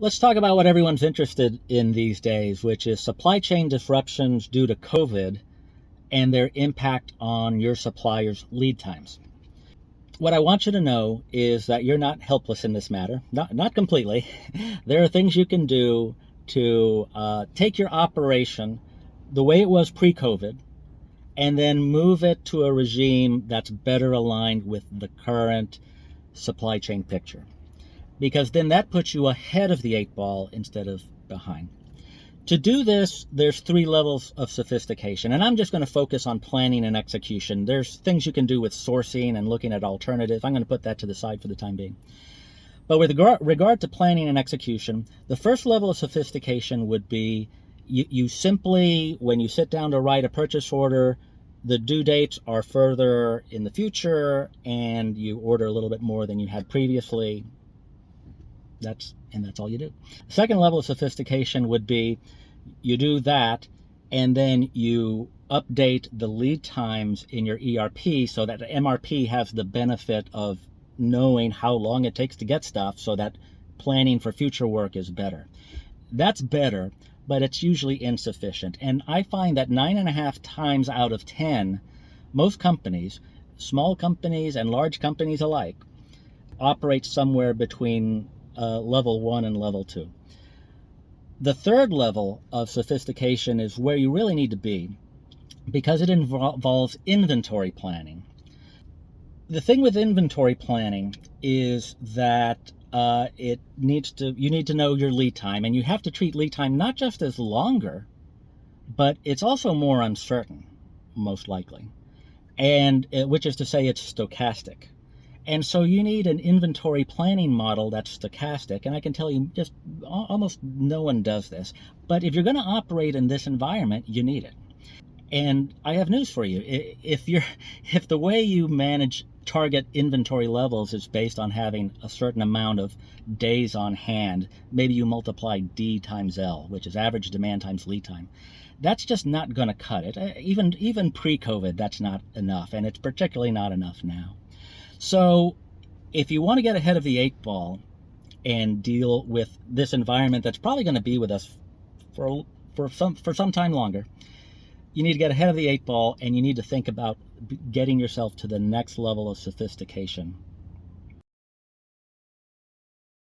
Let's talk about what everyone's interested in these days, which is supply chain disruptions due to COVID and their impact on your supplier's lead times. What I want you to know is that you're not helpless in this matter, not completely. There are things you can do to take your operation the way it was pre-COVID and then move it to a regime that's better aligned with the current supply chain picture. Because then that puts you ahead of the 8 ball instead of behind. To do this, there's 3 levels of sophistication, and I'm just going to focus on planning and execution. There's things you can do with sourcing and looking at alternatives. I'm going to put that to the side for the time being. But with regard to planning and execution, the first level of sophistication would be you simply, when you sit down to write a purchase order, the due dates are further in the future, and you order a little bit more than you had previously. That's all you do. The second level of sophistication would be you do that, and then you update the lead times in your ERP so that the MRP has the benefit of knowing how long it takes to get stuff, so that planning for future work is better. That's better, but it's usually insufficient. And I find that 9.5 times out of 10, most companies, small companies and large companies alike, operate somewhere between level 1 and level 2. The third level of sophistication is where you really need to be, because it involves inventory planning. The thing with inventory planning is that you need to know your lead time, and you have to treat lead time not just as longer, but it's also more uncertain, most likely, and which is to say it's stochastic. And so you need an inventory planning model that's stochastic, and I can tell you just almost no one does this. But if you're going to operate in this environment, you need it. And I have news for you. If the way you manage target inventory levels is based on having a certain amount of days on hand, maybe you multiply D times L, which is average demand times lead time. That's just not going to cut it. Even pre-COVID, that's not enough, and it's particularly not enough now. So if you want to get ahead of the 8 ball and deal with this environment that's probably going to be with us for some time longer, you need to get ahead of the 8 ball, and you need to think about getting yourself to the next level of sophistication